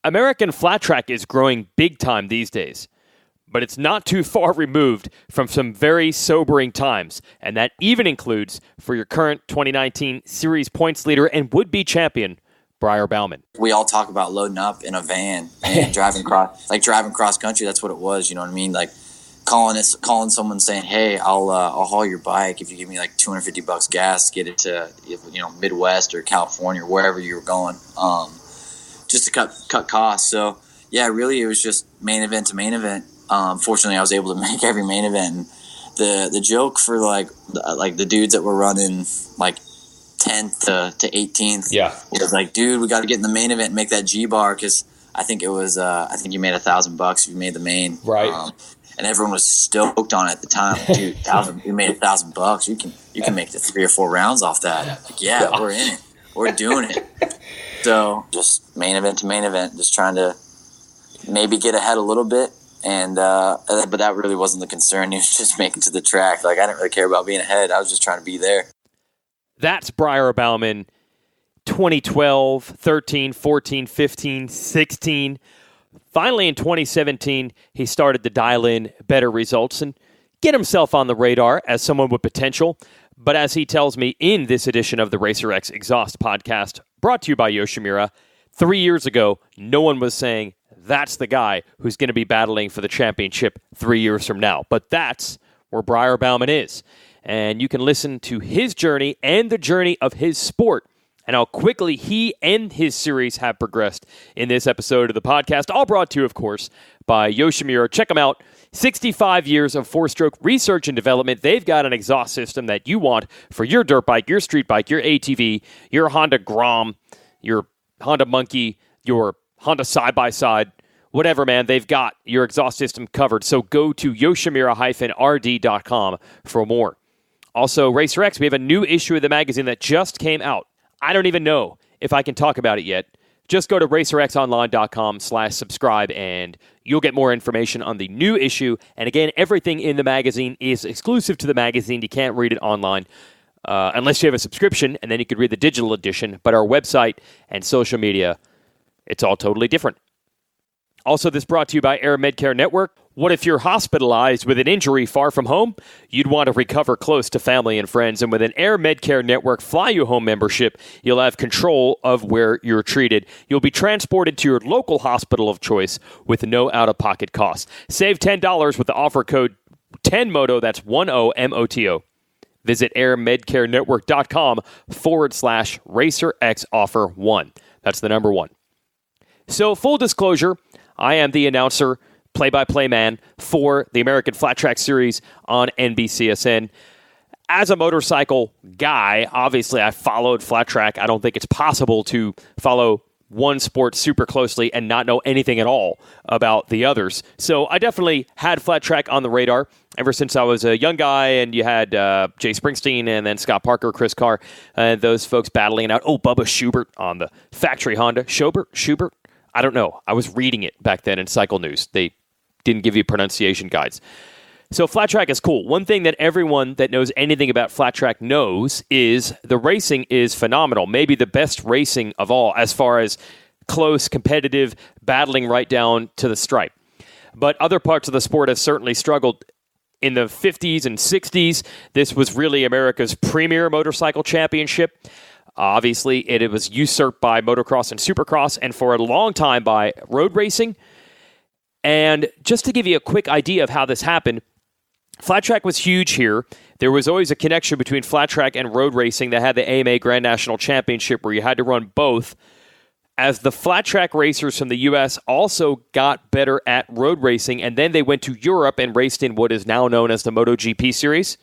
American flat track is growing big time these days, but it's not too far removed from some very sobering times, and that even includes for your current 2019 series points leader and would-be champion, Briar Bauman. We all talk about loading up in a van and driving cross country. That's what it was. You know what I mean? Like calling someone saying, "Hey, I'll haul your bike if you give me like $250 gas to get it to Midwest or California or wherever you were going, just to cut costs." So yeah, really, it was just main event to main event. Fortunately, I was able to make every main event. And the joke for like the dudes that were running like 10th to 18th, it was like, dude, we got to get in the main event and make that G bar, because I think it was I think you made $1,000 if you made the main, right? And everyone was stoked on it at the time. Dude, you made $1,000. You can make the 3 or 4 rounds off that. Like, we're in it. We're doing it. So just main event to main event, just trying to maybe get ahead a little bit. And but that really wasn't the concern. It was just making to the track. Like, I didn't really care about being ahead. I was just trying to be there. That's Briar Bauman, 2012, 13, 14, 15, 16. Finally, in 2017, he started to dial in better results and get himself on the radar as someone with potential. But as he tells me in this edition of the Racer X Exhaust podcast, brought to you by Yoshimura, 3 years ago, no one was saying that's the guy who's going to be battling for the championship 3 years from now. But that's where Briar Bauman is. And you can listen to his journey and the journey of his sport and how quickly he and his series have progressed in this episode of the podcast, all brought to you, of course, by Yoshimura. Check them out. 65 years of four-stroke research and development. They've got an exhaust system that you want for your dirt bike, your street bike, your ATV, your Honda Grom, your Honda Monkey, your Honda side-by-side, whatever, man. They've got your exhaust system covered. So go to yoshimura-rd.com for more. Also, Racer X, we have a new issue of the magazine that just came out. I don't even know if I can talk about it yet. Just go to racerxonline.com/subscribe and you'll get more information on the new issue. And again, everything in the magazine is exclusive to the magazine. You can't read it online unless you have a subscription, and then you could read the digital edition. But our website and social media, it's all totally different. Also, this brought to you by Air Medcare Network. What if you're hospitalized with an injury far from home? You'd want to recover close to family and friends. And with an Air Medcare Network Fly You Home membership, you'll have control of where you're treated. You'll be transported to your local hospital of choice with no out-of-pocket costs. Save $10 with the offer code 10MOTO. That's 10MOTO. Visit airmedcarenetwork.com/RacerXoffer1. That's the number 1. So, full disclosure, I am the announcer, play-by-play man for the American Flat Track Series on NBCSN. As a motorcycle guy, obviously I followed flat track. I don't think it's possible to follow one sport super closely and not know anything at all about the others. So I definitely had flat track on the radar ever since I was a young guy, and you had Jay Springsteen and then Scott Parker, Chris Carr, those folks battling it out. Oh, Bubba Schubert on the factory Honda. Schubert? I don't know. I was reading it back then in Cycle News. They didn't give you pronunciation guides. So flat track is cool. One thing that everyone that knows anything about flat track knows is the racing is phenomenal. Maybe the best racing of all as far as close, competitive, battling right down to the stripe. But other parts of the sport have certainly struggled. In the 50s and 60s, this was really America's premier motorcycle championship. Obviously, it was usurped by motocross and supercross, and for a long time by road racing. And just to give you a quick idea of how this happened, flat track was huge here. There was always a connection between flat track and road racing that had the AMA Grand National Championship where you had to run both. As the flat track racers from the U.S. also got better at road racing, and then they went to Europe and raced in what is now known as the MotoGP series,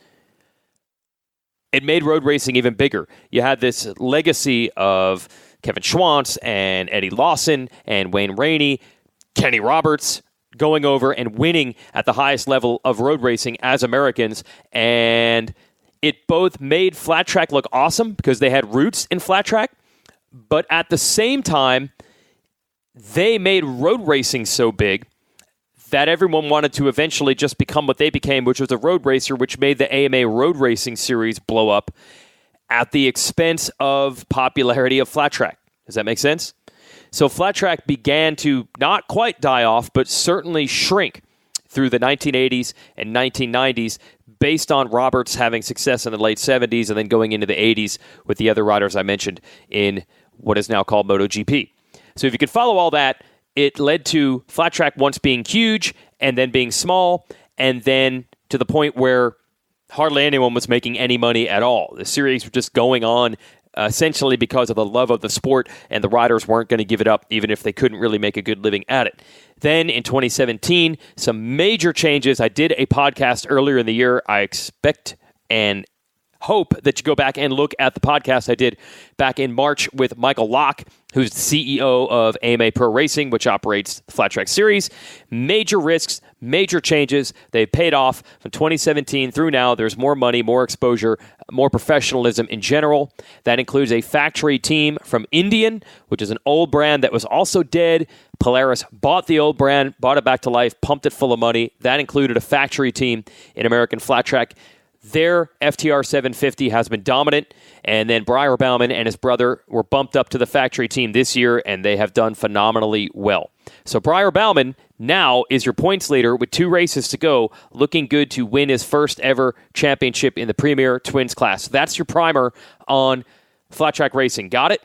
it made road racing even bigger. You had this legacy of Kevin Schwantz and Eddie Lawson and Wayne Rainey, Kenny Roberts going over and winning at the highest level of road racing as Americans. And it both made flat track look awesome because they had roots in flat track, but at the same time, they made road racing so big that everyone wanted to eventually just become what they became, which was a road racer, which made the AMA Road Racing Series blow up at the expense of popularity of flat track. Does that make sense? So flat track began to not quite die off, but certainly shrink through the 1980s and 1990s based on Roberts having success in the late 70s and then going into the 80s with the other riders I mentioned in what is now called MotoGP. So if you could follow all that, it led to flat track once being huge and then being small and then to the point where hardly anyone was making any money at all. The series was just going on essentially because of the love of the sport, and the riders weren't going to give it up even if they couldn't really make a good living at it. Then in 2017, some major changes. I did a podcast earlier in the year. I expect and hope that you go back and look at the podcast I did back in March with Michael Locke, who's the CEO of AMA Pro Racing, which operates the Flat Track Series. Major risks, major changes. They paid off from 2017 through now. There's more money, more exposure, more professionalism in general. That includes a factory team from Indian, which is an old brand that was also dead. Polaris bought the old brand, brought it back to life, pumped it full of money. That included a factory team in American Flat Track. Their FTR 750 has been dominant, and then Briar Bauman and his brother were bumped up to the factory team this year, and they have done phenomenally well. So Briar Bauman now is your points leader with 2 races to go, looking good to win his first ever championship in the Premier Twins class. That's your primer on flat track racing. Got it?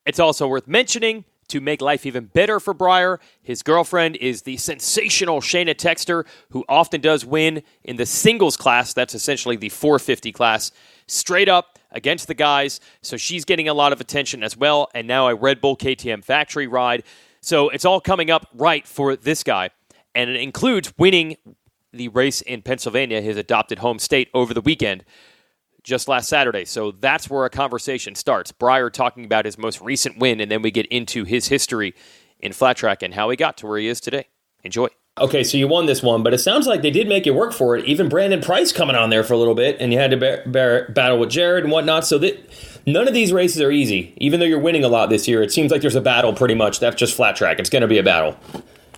It's also worth mentioning, to make life even better for Briar, his girlfriend is the sensational Shayna Texter, who often does win in the singles class. That's essentially the 450 class, straight up against the guys. So she's getting a lot of attention as well. And now a Red Bull KTM factory ride. So it's all coming up right for this guy. And it includes winning the race in Pennsylvania, his adopted home state, over the weekend, just last Saturday. So that's where a conversation starts. Briar talking about his most recent win, and then we get into his history in flat track and how he got to where he is today. Enjoy. Okay, so you won this one, but it sounds like they did make you work for it. Even Brandon Price coming on there for a little bit, and you had to battle with Jared and whatnot. So none of these races are easy. Even though you're winning a lot this year, it seems like there's a battle pretty much. That's just flat track. It's going to be a battle.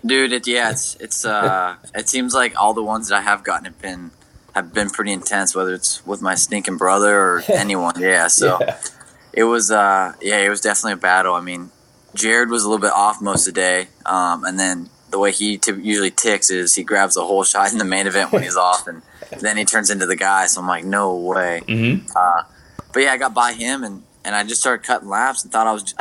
Dude, it seems like all the ones that I have gotten have been pretty intense, whether it's with my stinking brother or anyone. Yeah, so it was definitely a battle. I mean, Jared was a little bit off most of the day, and then the way he usually ticks is he grabs the whole shot in the main event when he's off, and then he turns into the guy. So I'm like, no way. Mm-hmm. But yeah, I got by him, and I just started cutting laps and thought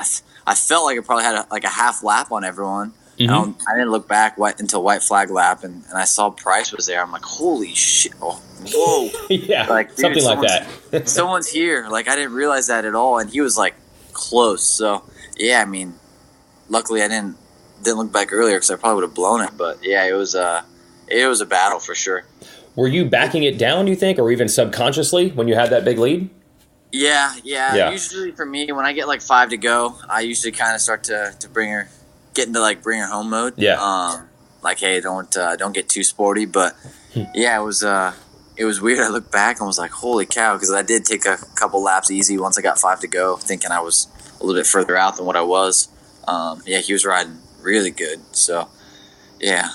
I felt like I probably had a half lap on everyone. Mm-hmm. I didn't look back until white flag lap, and I saw Price was there. I'm like, holy shit. Oh, whoa. Yeah, like, dude, something like that. Someone's here. Like, I didn't realize that at all, and he was, like, close. So, yeah, I mean, luckily I didn't look back earlier because I probably would have blown it. But, yeah, it was a battle for sure. Were you backing it down, do you think, or even subconsciously when you had that big lead? Yeah. Usually for me, when I get, like, 5 to go, I usually kind of start to get into like bring her home mode. Yeah. Like, hey, don't get too sporty. But yeah, it was weird. I looked back and was like, holy cow, because I did take a couple laps easy once I got 5 to go, thinking I was a little bit further out than what I was. Yeah, he was riding really good. So yeah.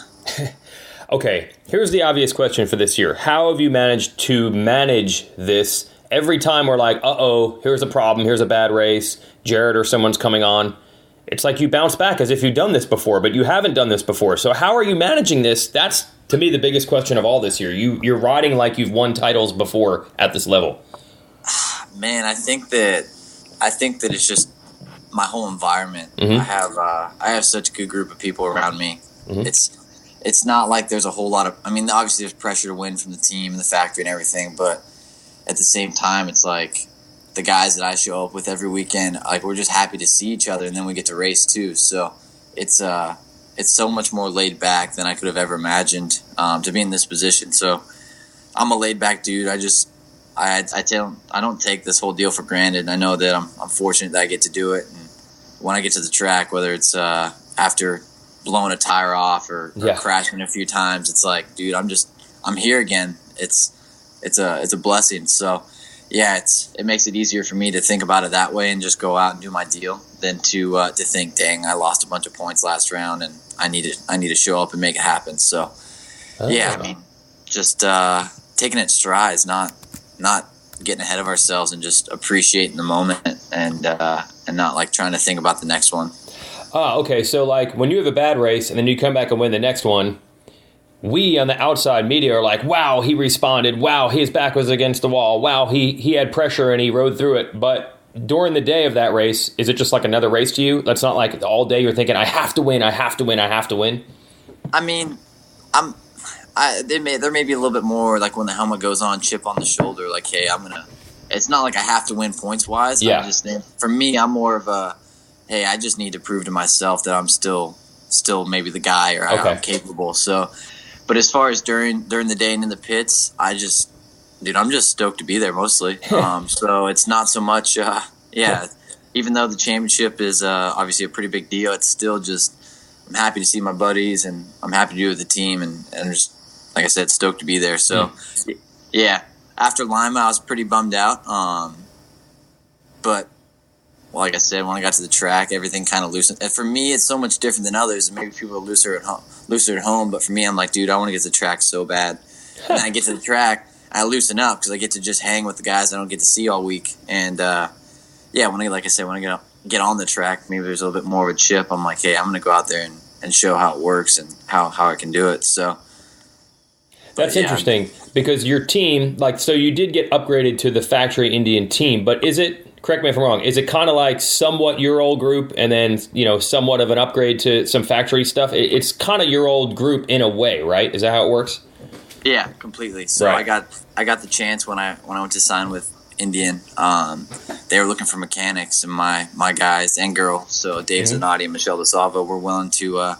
Okay, here's the obvious question for this year. How have you managed to manage this every time we're like, here's a problem, here's a bad race, Jared or someone's coming on? It's like you bounce back as if you've done this before, but you haven't done this before. So how are you managing this? That's, to me, the biggest question of all this year. You're riding like you've won titles before at this level. Man, I think that it's just my whole environment. Mm-hmm. I have such a good group of people around me. Mm-hmm. It's not like there's a whole lot of, I mean, obviously there's pressure to win from the team and the factory and everything, but at the same time, it's like, the guys that I show up with every weekend, like, we're just happy to see each other, and then we get to race too. So it's so much more laid back than I could have ever imagined to be in this position. So I'm a laid back dude. I don't take this whole deal for granted. I know that I'm fortunate that I get to do it. And when I get to the track, whether it's after blowing a tire off or crashing a few times, it's like, dude, I'm here again. It's a blessing. So. Yeah, it makes it easier for me to think about it that way and just go out and do my deal than to think, dang, I lost a bunch of points last round and I need to show up and make it happen. So, yeah, I mean, just taking it strides, not getting ahead of ourselves and just appreciating the moment and not like trying to think about the next one. Okay. So, like, when you have a bad race and then you come back and win the next one, we on the outside media are like, wow, he responded. Wow, his back was against the wall. Wow, he had pressure and he rode through it. But during the day of that race, is it just like another race to you? That's not like all day you're thinking, I have to win, I have to win, I have to win. I mean, there may be a little bit more like when the helmet goes on, chip on the shoulder, like, hey, it's not like I have to win points wise. Yeah. I just think, for me, I'm more of a, hey, I just need to prove to myself that I'm still maybe the guy, or I'm capable. So, but as far as during the day and in the pits, I'm just stoked to be there mostly. So it's not so much, even though the championship is obviously a pretty big deal, it's still just, I'm happy to see my buddies and I'm happy to be with the team and just, like I said, stoked to be there. So, yeah, after Lima, I was pretty bummed out. But, well, like I said, when I got to the track, everything kind of loosened. And for me, it's so much different than others. Maybe people are looser at home, but for me, I'm like, dude, I want to get to the track so bad. And I get to the track, I loosen up because I get to just hang with the guys I don't get to see all week. And, when I get on the track, maybe there's a little bit more of a chip. I'm like, hey, I'm going to go out there and show how it works and how I can do it. So that's interesting because your team, so you did get upgraded to the factory Indian team, but is it, correct me if I'm wrong, is it kind of like somewhat your old group and then, somewhat of an upgrade to some factory stuff? It's kind of your old group in a way, right? Is that how it works? Yeah, completely. So right. I got the chance when I went to sign with Indian. They were looking for mechanics, and my guys and girl, so Dave Zanotti and Michelle DeSalvo, were willing to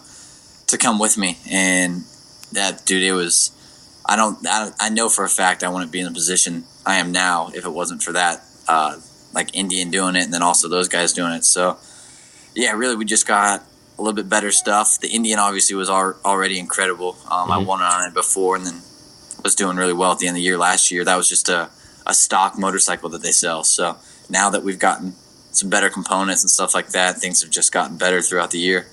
come with me. And that, dude, it was. I know for a fact I wouldn't be in the position I am now if it wasn't for that, like Indian doing it, and then also those guys doing it. So, yeah, really, we just got a little bit better stuff. The Indian obviously was already incredible. I won on it before, and then was doing really well at the end of the year last year. That was just a stock motorcycle that they sell. So now that we've gotten some better components and stuff like that, things have just gotten better throughout the year.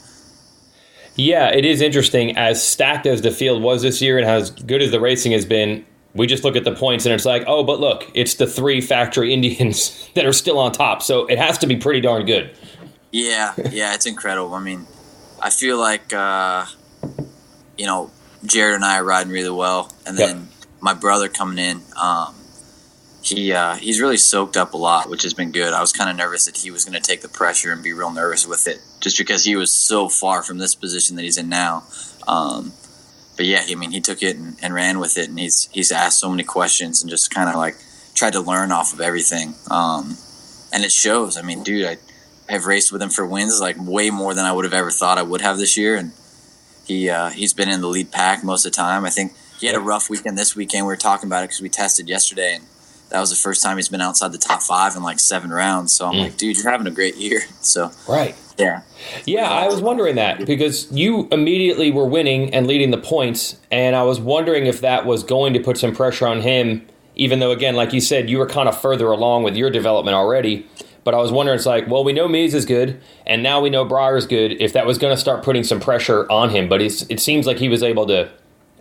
Yeah, it is interesting. As stacked as the field was this year and as good as the racing has been, we just look at the points and it's like, oh, but look, it's the 3 factory Indians that are still on top. So it has to be pretty darn good. Yeah, it's incredible. I mean, I feel like, Jared and I are riding really well. And then my brother coming in, he's really soaked up a lot, which has been good. I was kind of nervous that he was going to take the pressure and be real nervous with it, just because he was so far from this position that he's in now. But yeah, I mean, he took it and ran with it, and he's asked so many questions and just kind of like tried to learn off of everything. And it shows. I mean, dude, I have raced with him for wins like way more than I would have ever thought I would have this year, and he's been in the lead pack most of the time. I think he had a rough weekend this weekend. We were talking about it because we tested yesterday, and that was the first time he's been outside the top 5 in like 7 rounds. So I'm like, dude, you're having a great year. So right. Yeah. Yeah, I was wondering that because you immediately were winning and leading the points, and I was wondering if that was going to put some pressure on him, even though, again, like you said, you were kind of further along with your development already. But I was wondering, it's like, well, we know Mees is good, and now we know Briar is good, if that was going to start putting some pressure on him. But it seems like he was able to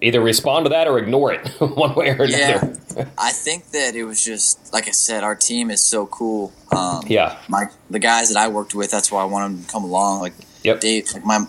either respond to that or ignore it one way or another. Yeah, I think that it was just, like I said, our team is so cool. The guys that I worked with, that's why I wanted them to come along. Like Dave, like my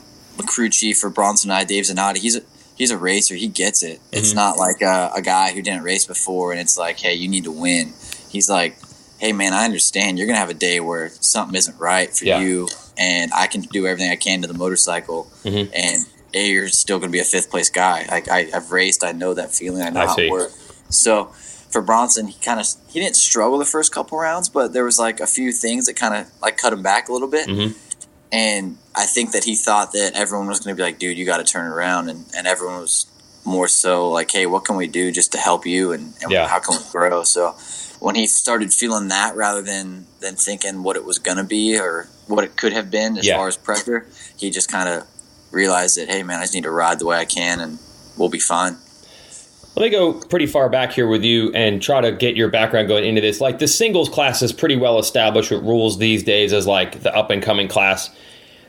crew chief for Bronson and I, Dave Zanotti, he's a racer. He gets it. It's not like a guy who didn't race before and it's like, hey, you need to win. He's like, hey, man, I understand. You're going to have a day where something isn't right for you, and I can do everything I can to the motorcycle, and you're still going to be a 5th place guy. Like I've raced, I know that feeling, I know how it works. So for Bronson, he didn't struggle the first couple rounds, but there was like a few things that kind of like cut him back a little bit. And I think that he thought that everyone was going to be like, dude, you got to turn it around, and everyone was more so like, hey, what can we do just to help you, and how can we grow? So when he started feeling that rather than thinking what it was going to be or what it could have been as far as pressure, he just kind of realized that, hey, man, I just need to ride the way I can and we'll be fine. Let me go pretty far back here with you and try to get your background going into this. Like, the singles class is pretty well established with rules these days as like the up-and-coming class.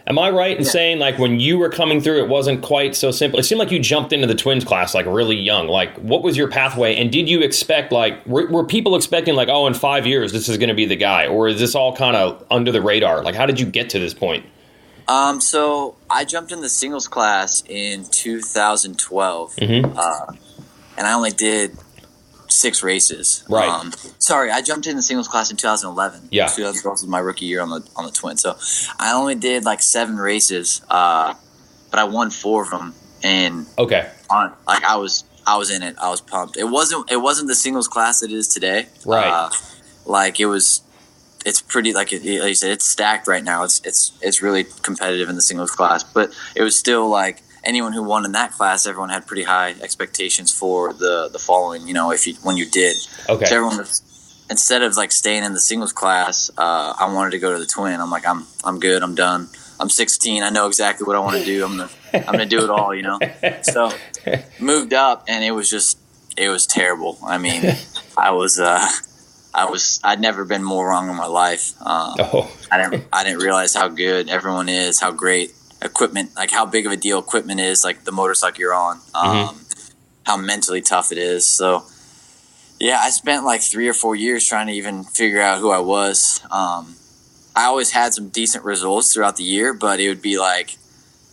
Am I right in saying, like, when you were coming through, it wasn't quite so simple? It seemed like you jumped into the twins class, like, really young. Like, what was your pathway? And did you expect, like, were people expecting, like, oh, in 5 years, this is going to be the guy? Or is this all kind of under the radar? Like, how did you get to this point? So I jumped in the singles class in 2012, and I only did 6 races. Right. Sorry, I jumped in the singles class in 2011. Yeah. 2012 was my rookie year on the twin. So I only did like 7 races, but I won 4 of them. And I was in it. I was pumped. It wasn't the singles class that it is today. Right. It's pretty like you said, it's stacked right now. It's really competitive in the singles class, but it was still like anyone who won in that class, everyone had pretty high expectations for the following. When you did. Okay. So everyone was, instead of like staying in the singles class, I wanted to go to the twin. I'm like, I'm good. I'm done. I'm 16. I know exactly what I want to do. I'm gonna do it all. So moved up, and it was terrible. I mean, I'd never been more wrong in my life. I didn't realize how good everyone is, how great equipment, like how big of a deal equipment is, like the motorcycle you're on, how mentally tough it is. So yeah, I spent like 3 or 4 years trying to even figure out who I was. I always had some decent results throughout the year, but it would be like,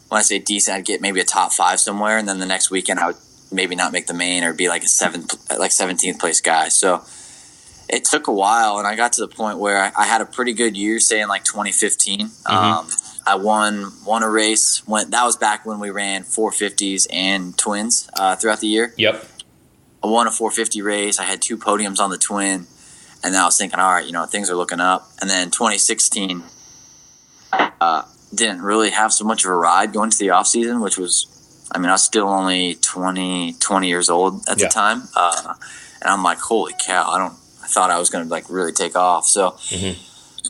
when I say decent, I'd get maybe a top 5 somewhere, and then the next weekend I would maybe not make the main or be like a 17th place guy. So it took a while, and I got to the point where I had a pretty good year, say in like 2015. I won a race. That was back when we ran 450s and twins throughout the year. Yep. I won a 450 race. I had 2 podiums on the twin, and then I was thinking, all right, things are looking up. And then 2016, didn't really have so much of a ride going to the off season, which was, I was still only 20 years old at the time, and I'm like, holy cow! I thought I was going to like really take off. So I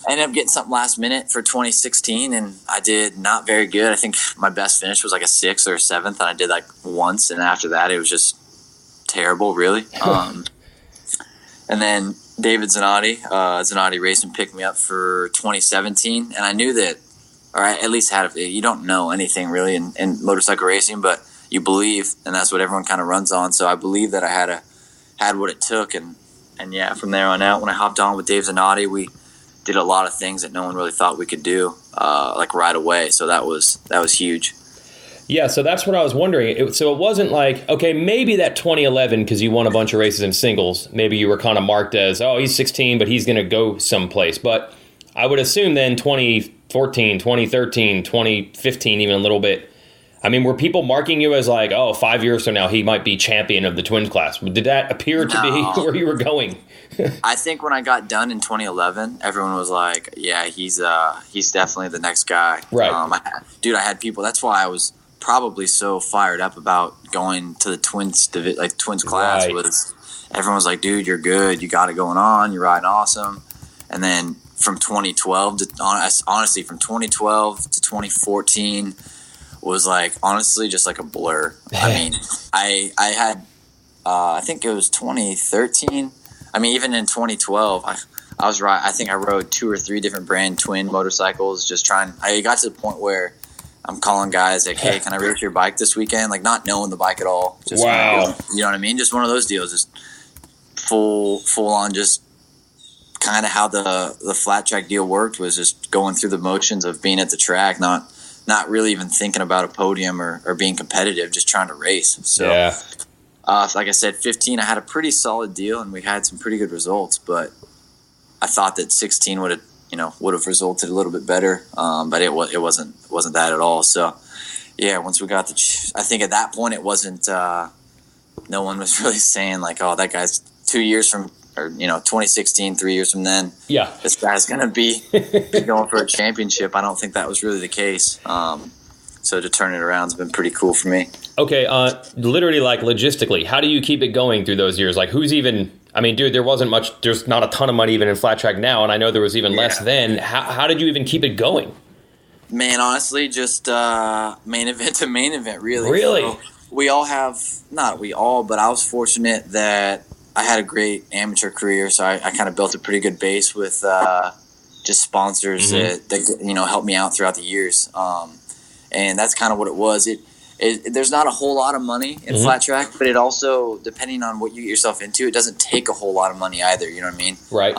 ended up getting something last minute for 2016, and I did not very good. I think my best finish was like a 6th or 7th, and I did like once, and after that it was just terrible, really. And then David Zanotti Racing picked me up for 2017, and I knew that, or I at least you don't know anything really in motorcycle racing, but you believe, and that's what everyone kind of runs on. So I believe that I had what it took, and yeah, from there on out, when I hopped on with Dave Zanotti, we did a lot of things that no one really thought we could do, like right away. So that was huge. Yeah, so that's what I was wondering. So it wasn't like, okay, maybe that 2011, because you won a bunch of races in singles, maybe you were kind of marked as, oh, he's 16, but he's going to go someplace. But I would assume then 2014, 2013, 2015, even a little bit, were people marking you as like, oh, 5 years from now, he might be champion of the twins class? Did that appear to be where you were going? I think when I got done in 2011, everyone was like, yeah, he's definitely the next guy. Right. I had people, that's why I was probably so fired up about going to the twins class. Right. Was everyone was like, dude, you're good. You got it going on. You're riding awesome. And then from 2012 to honestly, from 2012 to 2014 was like, honestly, just like a blur. I had, I think it was 2013. Even in 2012, I was right. I think I rode 2 or 3 different brand twin motorcycles, I got to the point where I'm calling guys like, hey, can I race your bike this weekend? Like, not knowing the bike at all. Just wow. You know what I mean? Just one of those deals, just full on, just kind of how the flat track deal worked, was just going through the motions of being at the track, not really even thinking about a podium or being competitive, just trying to race. So, yeah. Like I said, 15, I had a pretty solid deal, and we had some pretty good results, but I thought that 16 would have resulted a little bit better, but it wasn't that at all. So, yeah, once we got I think at that point it wasn't. No one was really saying like, "Oh, that guy's 2 years from," or 2016, 3 years from then. Yeah, this guy's gonna be going for a championship. I don't think that was really the case. So to turn it around has been pretty cool for me. Okay, literally, like logistically, how do you keep it going through those years? Like, who's even? Dude, there wasn't much. There's not a ton of money even in flat track now, and I know there was even less then. How did you even keep it going? Man, honestly, just main event to main event, really. Really? So we all have, not we all, but I was fortunate that I had a great amateur career, so I kind of built a pretty good base with just sponsors that helped me out throughout the years. And that's kind of what it was. It there's not a whole lot of money in flat track, but it also, depending on what you get yourself into, it doesn't take a whole lot of money either. You know what I mean? Right.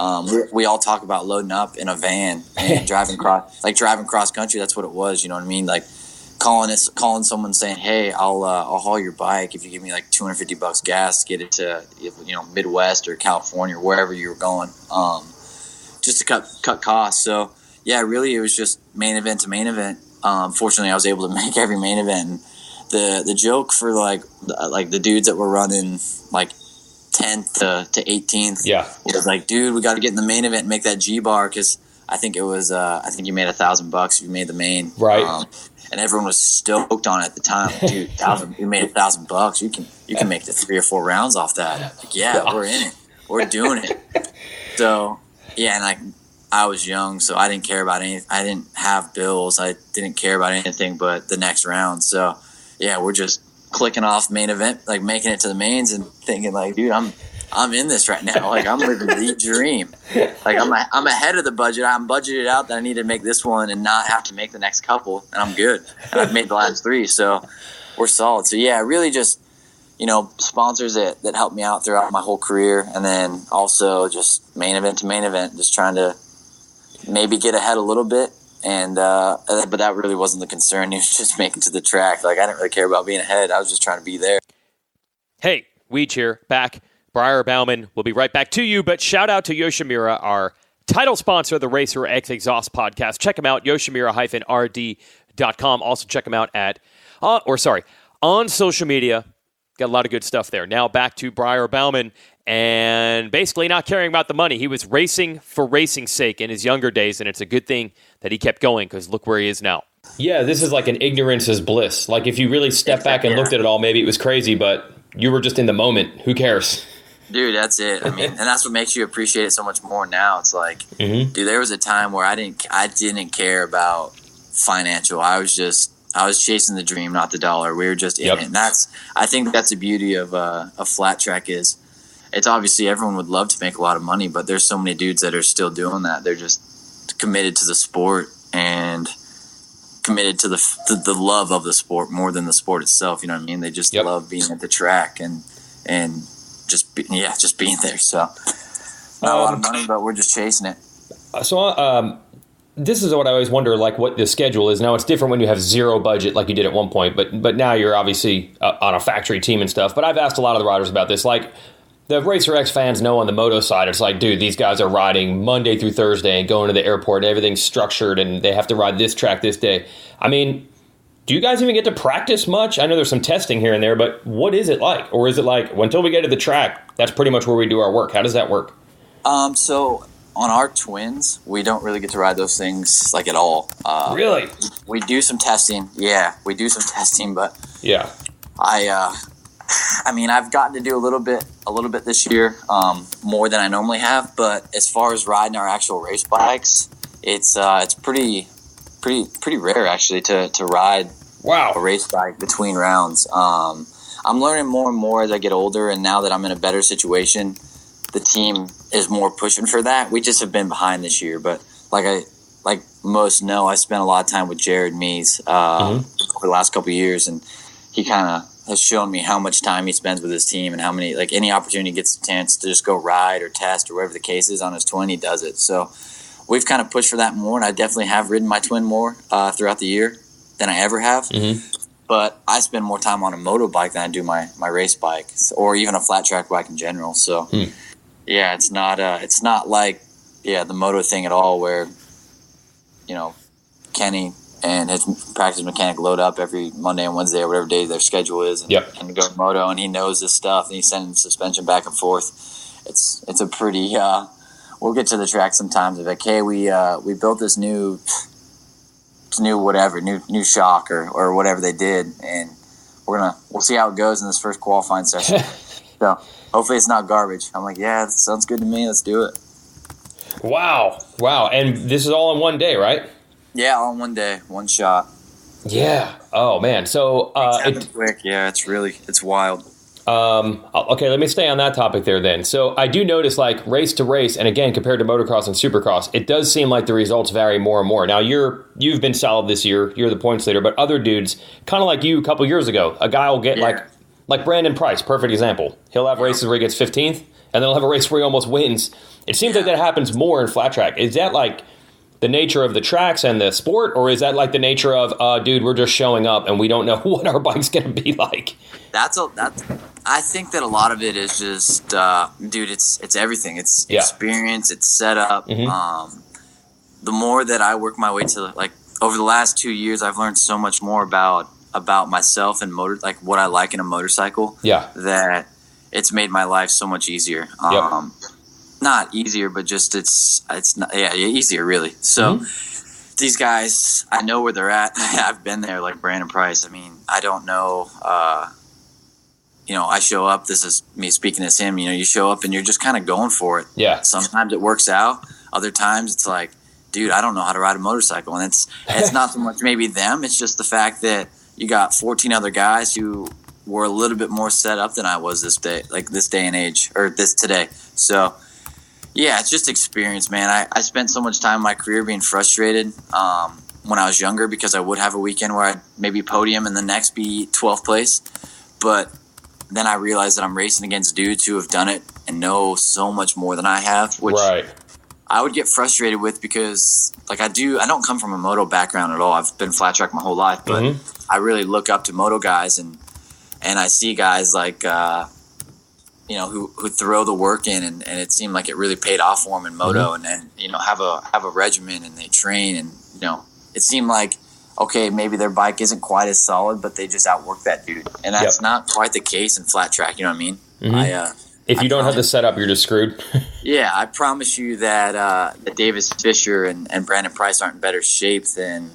We all talk about loading up in a van and driving cross country. That's what it was. You know what I mean? Like calling someone saying, "Hey, I'll haul your bike if you give me like $250 gas to get it to Midwest or California or wherever you were going, just to cut costs." So yeah, really, it was just main event to main event. Fortunately, I was able to make every main event. And the joke for like the dudes that were running like 10th to 18th, it was like, dude, we got to get in the main event and make that G bar, because I think you made $1,000 if you made the main, right? And everyone was stoked on it at the time. Dude, you made $1,000. You can make the 3 or 4 rounds off that. Like, yeah, we're in it. We're doing it. So yeah, and I was young, so I didn't care about anything. I didn't have bills. I didn't care about anything but the next round. So yeah, we're just clicking off main event, like making it to the mains, and thinking like, dude, I'm in this right now. Like, I'm living the dream. Like, I'm ahead of the budget. I'm budgeted out that I need to make this one and not have to make the next couple, and I'm good. And I've made the last 3, so we're solid. So yeah, really just, sponsors that helped me out throughout my whole career, and then also just main event to main event, just trying to maybe get ahead a little bit. And but that really wasn't the concern. It was just making to the track. Like, I didn't really care about being ahead. I was just trying to be there. Hey, Weech here, back. Briar Bauman will be right back to you, but shout out to Yoshimura, our title sponsor of the Racer X Exhaust podcast. Check him out, yoshimura-rd.com. Also check him out on social media. Got a lot of good stuff there. Now back to Briar Bauman, and basically not caring about the money. He was racing for racing's sake in his younger days, and it's a good thing that he kept going, because look where he is now. Yeah, this is like an ignorance is bliss. Like, if you really step back and looked at it all, maybe it was crazy, but you were just in the moment. Who cares? Dude, that's it. I mean, and that's what makes you appreciate it so much more now. It's like, dude, there was a time where I didn't care about financial. I was chasing the dream, not the dollar. We were just in it. And I think that's the beauty of a flat track is, it's obviously everyone would love to make a lot of money, but there's so many dudes that are still doing that. They're just committed to the sport and committed to the love of the sport more than the sport itself. You know what I mean? They just love being at the track and just being there. So not a lot of money, but we're just chasing it. So this is what I always wonder, like, what the schedule is. Now, it's different when you have zero budget like you did at one point, but now you're obviously on a factory team and stuff. But I've asked a lot of the riders about this. Like, the Racer X fans know on the moto side, it's like, dude, these guys are riding Monday through Thursday and going to the airport and everything's structured and they have to ride this track this day. I mean, do you guys even get to practice much? I know there's some testing here and there, but what is it like? Or is it like, until we get to the track, that's pretty much where we do our work? How does that work? So on our twins, we don't really get to ride those things like at all. Really? We do some testing. Yeah, we do some testing, but yeah, I mean, I've gotten to do a little bit this year, more than I normally have. But as far as riding our actual race bikes, it's pretty rare actually to ride a race bike between rounds. I'm learning more and more as I get older, and now that I'm in a better situation, the team is more pushing for that. We just have been behind this year, but like most know, I spent a lot of time with Jared Mees over the last couple of years, and he kind of has shown me how much time he spends with his team and how many, like, any opportunity he gets a chance to just go ride or test or whatever the case is on his twin, he does it. So we've kind of pushed for that more, and I definitely have ridden my twin more throughout the year than I ever have. But I spend more time on a moto bike than I do my race bike, or even a flat track bike in general. So yeah, it's not like the moto thing at all, where Kenny and his practice mechanic load up every Monday and Wednesday or whatever day their schedule is, and go to moto, and he knows this stuff, and he's sending suspension back and forth. It's a pretty we'll get to the track sometimes of like, hey, we built this new shock or whatever they did, and we'll see how it goes in this first qualifying session. So hopefully it's not garbage. I'm like, yeah, that sounds good to me, let's do it. Wow. And this is all in one day, right? Yeah, all in one day, one shot. Yeah. Oh man. So it's quick. Yeah, it's wild. Okay, let me stay on that topic there then. So I do notice, like, race to race, and again, compared to motocross and supercross, it does seem like the results vary more and more. Now, you've been solid this year. You're the points leader, but other dudes, kind of like you a couple years ago, a guy will get, like Brandon Price, perfect example. He'll have races where he gets 15th, and then he'll have a race where he almost wins. It seems like that happens more in flat track. Is that, like, the nature of the tracks and the sport, or is that like the nature of, dude, we're just showing up and we don't know what our bike's going to be like? I think that a lot of it is just, dude, it's everything. It's experience, it's setup. The more that I work my way to, like, over the last 2 years, I've learned so much more about myself and like what I like in a motorcycle. That it's made my life so much easier. Not easier, but just it's not, easier really. So these guys, I know where they're at. I've been there, like Brandon Price. I mean, I don't know. I show up. This is me speaking as him. You show up and you're just kind of going for it. Yeah. Sometimes it works out. Other times it's like, dude, I don't know how to ride a motorcycle, and it's not so much maybe them. It's just the fact that you got 14 other guys who were a little bit more set up than I was this day and age, or this today. So. Yeah, it's just experience, man. I spent so much time in my career being frustrated when I was younger because I would have a weekend where I'd maybe podium and the next be 12th place. But then I realized that I'm racing against dudes who have done it and know so much more than I have, which I would get frustrated with because, like, I don't come from a moto background at all. I've been flat track my whole life, but I really look up to moto guys and I see guys like who throw the work in, and it seemed like it really paid off for them in moto, and have a regimen, and they train, and it seemed like, okay, maybe their bike isn't quite as solid, but they just outwork that dude, and that's not quite the case in flat track. You know what I mean? If you don't have the setup, you're just screwed. Yeah, I promise you that Davis Fisher and Brandon Price aren't in better shape than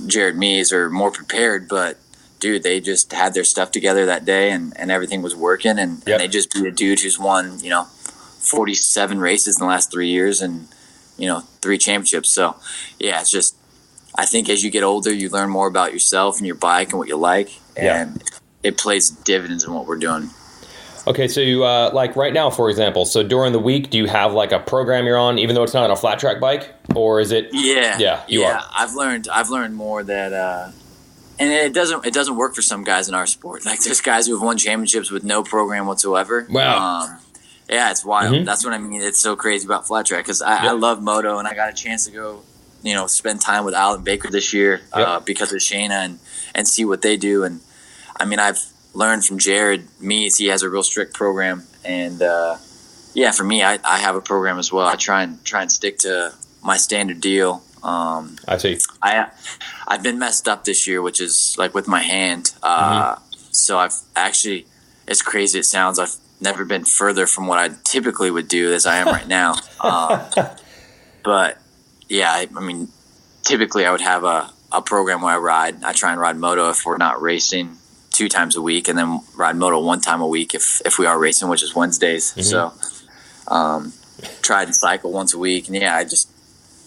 Jared Mees, or more prepared, but dude, they just had their stuff together that day, and everything was working, and they just beat a dude who's won 47 races in the last 3 years, and 3 championships. So yeah, it's just, I think as you get older, you learn more about yourself and your bike and what you like, and it plays dividends in what we're doing. Okay, so you like right now, for example, so during the week, do you have like a program you're on, even though it's not on a flat track bike, or is it? You are. I've learned more that. And it doesn't work for some guys in our sport. Like, there's guys who have won championships with no program whatsoever. Wow. Yeah, it's wild. That's what I mean. It's so crazy about flat track because I love moto, and I got a chance to go, spend time with Alan Baker this year because of Shayna and see what they do. And I mean, I've learned from Jared Mees. He has a real strict program, and for me, I have a program as well. I try and stick to my standard deal. I see. I've been messed up this year, which is like with my hand. So I've actually, as crazy as it sounds, I've never been further from what I typically would do as I am right now. But yeah, I mean, typically I would have a program where I ride. I try and ride moto if we're not racing 2 times a week, and then ride moto 1 time a week if we are racing, which is Wednesdays. So try to cycle once a week, and I just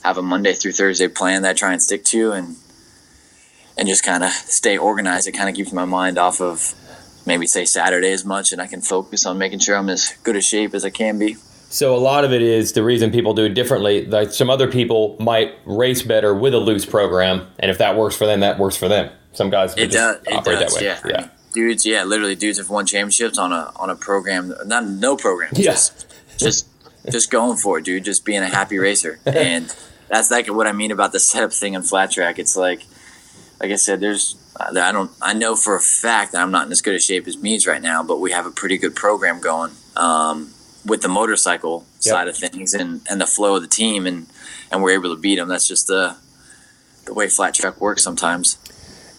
have a Monday through Thursday plan that I try and stick to, and just kind of stay organized. It kind of keeps my mind off of maybe say Saturday as much, and I can focus on making sure I'm as good a shape as I can be. So a lot of it is the reason people do it differently. Like, some other people might race better with a loose program, and if that works for them, that works for them. Some guys operate that way. Yeah. I mean, dudes, literally dudes have won championships on a program, no program. Just going for it, dude. Just being a happy racer. And that's like what I mean about the setup thing in flat track. It's like I said, I know for a fact that I'm not in as good a shape as Mees right now, but we have a pretty good program going with the motorcycle side of things and the flow of the team, and we're able to beat them. That's just the way flat track works sometimes.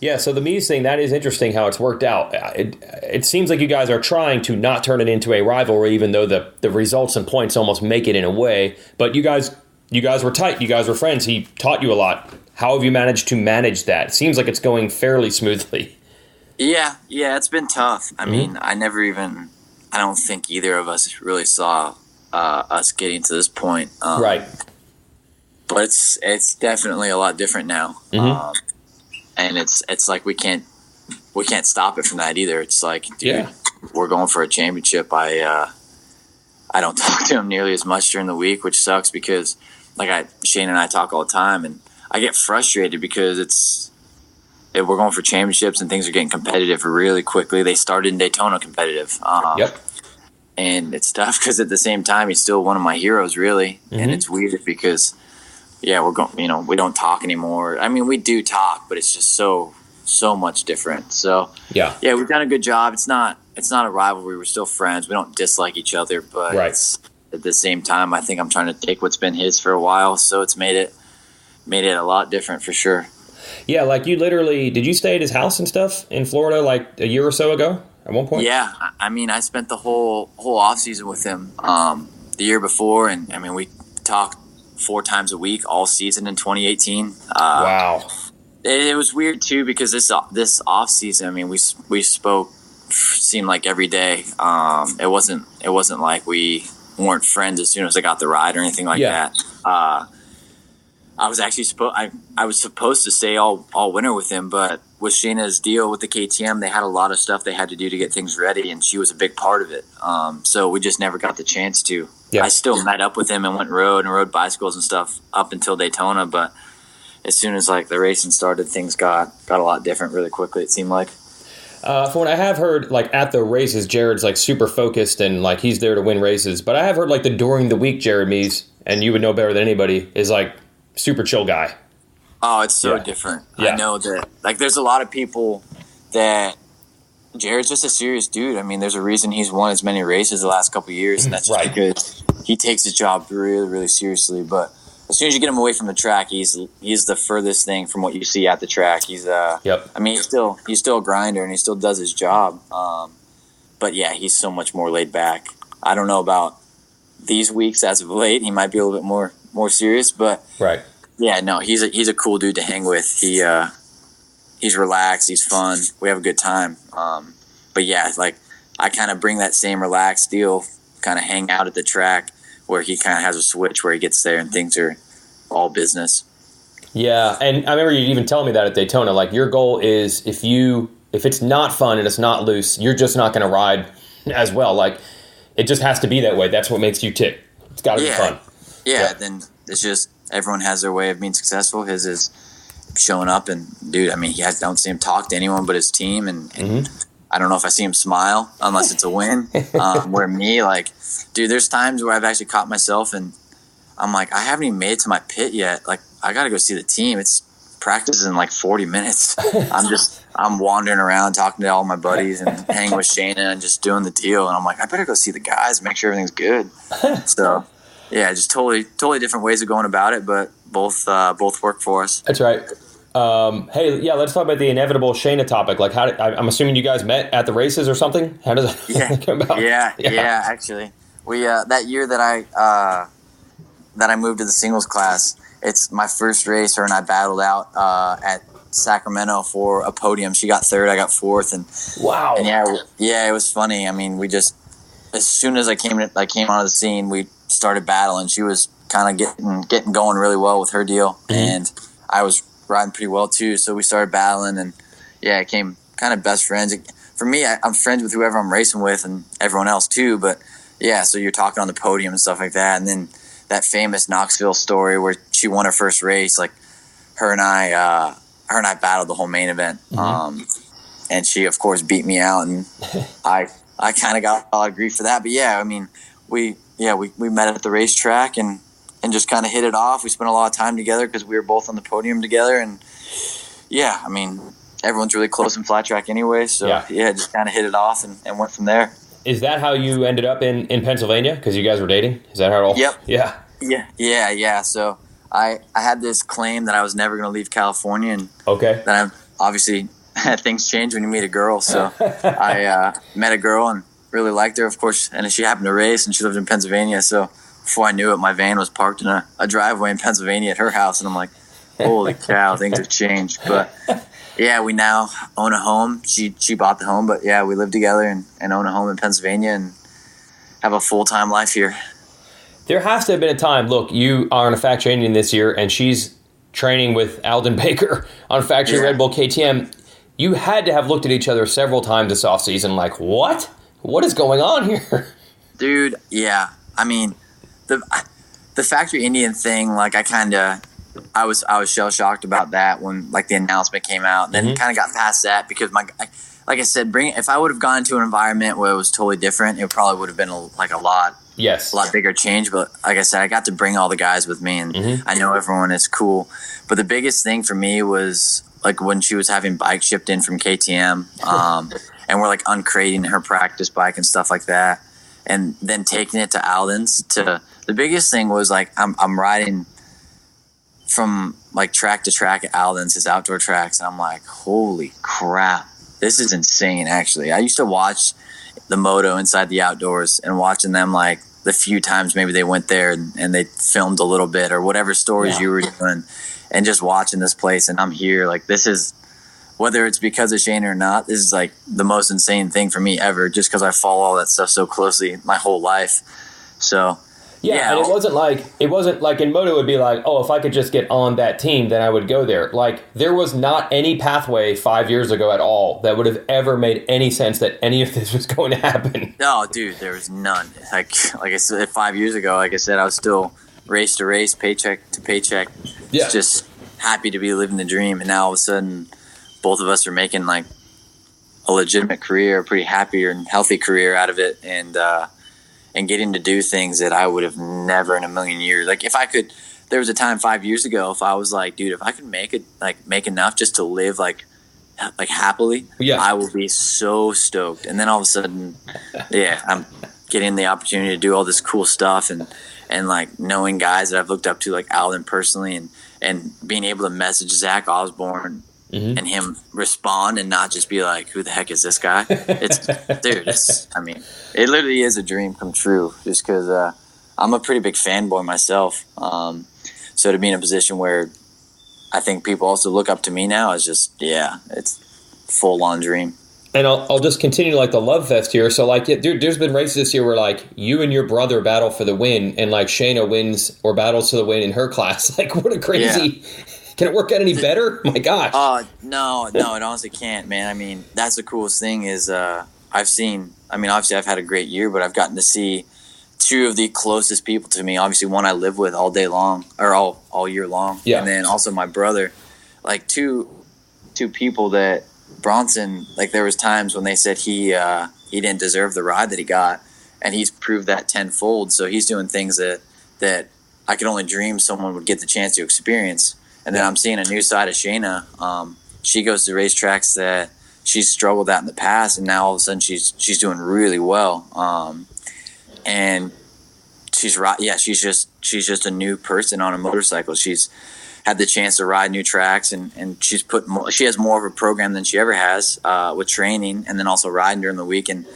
Yeah, so the Mees thing, that is interesting how it's worked out. It seems like you guys are trying to not turn it into a rivalry, even though the results and points almost make it in a way. But you guys were tight. You guys were friends. He taught you a lot. How have you managed to manage that? It seems like it's going fairly smoothly. Yeah, it's been tough. I mean, I don't think either of us really saw us getting to this point. Right. But it's definitely a lot different now. And it's like we can't stop it from that either. It's like, dude, we're going for a championship, I don't talk to him nearly as much during the week, which sucks because Shane and I talk all the time, and I get frustrated because we're going for championships and things are getting competitive really quickly. They started in Daytona competitive. Yep. And it's tough because at the same time, he's still one of my heroes, really. Mm-hmm. And it's weird because, we're going, we don't talk anymore. I mean, we do talk, but it's just so much different. So, yeah, we've done a good job. It's not a rivalry. We're still friends. We don't dislike each other, but at the same time, I think I'm trying to take what's been his for a while. So it's made it a lot different for sure. Yeah, like you literally, did you stay at his house and stuff in Florida like a year or so ago at one point? Yeah, I mean, I spent the whole off season with him the year before, and I mean, we talked 4 times a week all season in 2018. Wow. It was weird too because this off season, I mean, we spoke seemed like every day. It wasn't like we weren't friends as soon as I got the ride or anything like that. I was actually supposed to stay all winter with him, but with Shayna's deal with the KTM, they had a lot of stuff they had to do to get things ready, and she was a big part of it. So we just never got the chance to. Yeah. I still met up with him and went and rode bicycles and stuff up until Daytona, but as soon as like the racing started, things got a lot different really quickly, it seemed like. From what I have heard, like at the races, Jared's like super focused and like he's there to win races. But I have heard like the during the week Jared Mees, and you would know better than anybody, is like super chill guy. Oh, it's so different. Yeah. I know that. Like, there's a lot of people that Jared's just a serious dude. I mean, there's a reason he's won as many races the last couple of years, and that's just because he takes his job really, really seriously. But as soon as you get him away from the track, he's the furthest thing from what you see at the track. He's I mean, he's still a grinder and he still does his job. But yeah, he's so much more laid back. I don't know about these weeks as of late. He might be a little bit more serious, but yeah, no, he's a cool dude to hang with. He's relaxed, he's fun. We have a good time. But yeah, like I kind of bring that same relaxed deal, kind of hang out at the track, where he kind of has a switch where he gets there and things are all business. Yeah, and I remember you even telling me that at Daytona. Like, your goal is if it's not fun and it's not loose, you're just not going to ride as well. Like, it just has to be that way. That's what makes you tick. It's got to be fun. Yeah, then it's just everyone has their way of being successful. His is showing up and, dude, I mean, don't see him talk to anyone but his team, and I don't know if I see him smile unless it's a win. Where me, like, dude, there's times where I've actually caught myself and I'm like, I haven't even made it to my pit yet. Like, I got to go see the team. It's practice in like 40 minutes. I'm wandering around talking to all my buddies and hanging with Shayna and just doing the deal. And I'm like, I better go see the guys and make sure everything's good. So, yeah, just totally different ways of going about it, but both work for us. That's right. Hey, yeah, let's talk about the inevitable Shayna topic. Like, I'm assuming you guys met at the races or something? How does that come about? Yeah, actually. We that year that I moved to the singles class, it's my first race. Her and I battled out at Sacramento for a podium. She got third, I got fourth, and wow. And yeah, it was funny. I mean, we just, as soon as I came onto the scene, we started battling. She was kind of getting going really well with her deal, and I was riding pretty well too. So we started battling, and yeah, it came kind of best friends. For me, I'm friends with whoever I'm racing with, and everyone else too. But yeah, so you're talking on the podium and stuff like that, and then that famous Knoxville story where she won her first race, like her and I battled the whole main event. And she of course beat me out, and I kind of got a lot of grief for that. But yeah, I mean, we met at the racetrack and just kind of hit it off. We spent a lot of time together because we were both on the podium together. And yeah, I mean, everyone's really close in flat track anyway. So yeah just kind of hit it off and went from there. Is that how you ended up in Pennsylvania? Because you guys were dating? Is that how it all? Yep. Yeah. So I had this claim that I was never going to leave California, and then I'm obviously things change when you meet a girl. So I met a girl and really liked her, of course, and she happened to race, and she lived in Pennsylvania. So before I knew it, my van was parked in a driveway in Pennsylvania at her house, and I'm like, holy cow, things have changed. But yeah, we now own a home. She bought the home, but yeah, we live together and own a home in Pennsylvania and have a full-time life here. There has to have been a time, look, you are on a factory engine this year, and she's training with Alden Baker on factory Red Bull KTM. You had to have looked at each other several times this offseason like, what? what is going on here? Dude, yeah. I mean, the Factory Indian thing, like I was shell shocked about that when like the announcement came out. Then kind of got past that because like I said, if I would have gone to an environment where it was totally different, it probably would have been a lot bigger change. But like I said, I got to bring all the guys with me, and I know everyone is cool. But the biggest thing for me was like when she was having bikes shipped in from KTM, and we're like uncrating her practice bike and stuff like that, and then taking it to Alden's. The biggest thing was like I'm riding from like track to track at Alden's, his outdoor tracks, and I'm like, holy crap, this is insane. Actually, I used to watch the moto inside the outdoors and watching them like the few times maybe they went there and they filmed a little bit or whatever stories you were doing, and just watching this place, and I'm here like, this is, whether it's because of Shayna or not, this is like the most insane thing for me ever, just because I follow all that stuff so closely my whole life. So yeah, and it wasn't like in moto it would be like, oh, if I could just get on that team, then I would go there. Like, there was not any pathway 5 years ago at all that would have ever made any sense that any of this was going to happen. No, dude, there was none. Like I said, 5 years ago, like I said, I was still race to race, paycheck to paycheck. Yeah. Just happy to be living the dream. And now all of a sudden, both of us are making like a legitimate career, a pretty happy and healthy career out of it, and getting to do things that I would have never in a million years. Like if I could, there was a time 5 years ago, if I was like, dude, if I could make enough just to live like happily, I will be so stoked. And then all of a sudden, I'm getting the opportunity to do all this cool stuff and like knowing guys that I've looked up to, like Alden personally, and being able to message Zach Osborne and him respond and not just be like, who the heck is this guy? I mean, it literally is a dream come true, just because I'm a pretty big fanboy myself. So to be in a position where I think people also look up to me now is just, it's full on dream. And I'll just continue like the love fest here. So like, dude, there's been races this year where like you and your brother battle for the win, and like Shayna wins or battles to the win in her class. Like, what a crazy... Yeah. Can it work out any better? My gosh. No, it honestly can't, man. I mean, that's the coolest thing is obviously I've had a great year, but I've gotten to see two of the closest people to me. Obviously, one I live with all day long, or all year long. Yeah. And then also my brother, like two people that Bronson, like there was times when they said he didn't deserve the ride that he got, and he's proved that tenfold. So he's doing things that I could only dream someone would get the chance to experience. And then I'm seeing a new side of Shayna. She goes to racetracks that she's struggled at in the past, and now all of a sudden she's doing really well. And she's just a new person on a motorcycle. She's had the chance to ride new tracks, and she has more of a program than she ever has with training, and then also riding during the week. And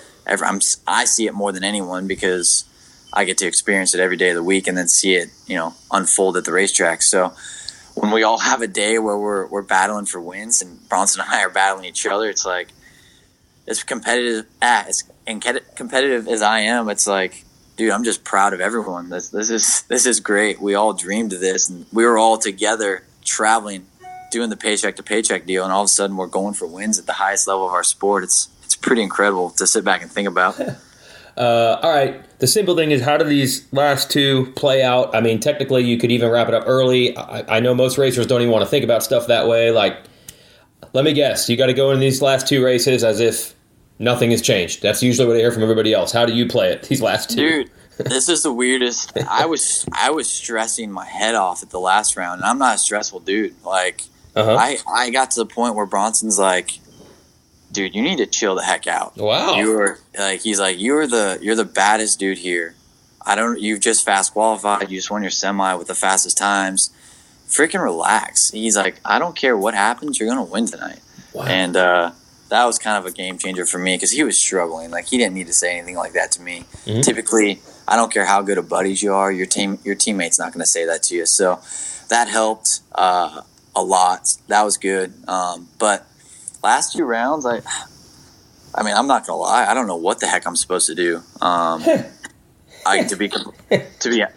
I see it more than anyone because I get to experience it every day of the week and then see it, unfold at the racetrack. So when we all have a day where we're battling for wins, and Bronson and I are battling each other, it's like, as competitive as I am, it's like, dude, I'm just proud of everyone. This is great. We all dreamed of this, and we were all together traveling, doing the paycheck to paycheck deal, and all of a sudden we're going for wins at the highest level of our sport. It's pretty incredible to sit back and think about. All right. The simple thing is, how do these last two play out? I mean, technically, you could even wrap it up early. I know most racers don't even want to think about stuff that way. Like, let me guess, you got to go in these last two races as if nothing has changed. That's usually what I hear from everybody else. How do you play it, these last two? Dude, this is the weirdest. I was stressing my head off at the last round, and I'm not a stressful dude. Like, I got to the point where Bronson's like, dude, you need to chill the heck out. Wow. He's like, you're the baddest dude here. You've just fast qualified. You just won your semi with the fastest times. Freaking relax. He's like, I don't care what happens. You're going to win tonight. Wow. And that was kind of a game changer for me because he was struggling. Like, he didn't need to say anything like that to me. Mm-hmm. Typically, I don't care how good of buddies you are. Your teammate's not going to say that to you. So that helped a lot. That was good. But last two rounds, I mean, I'm not gonna lie. I don't know what the heck I'm supposed to do. To be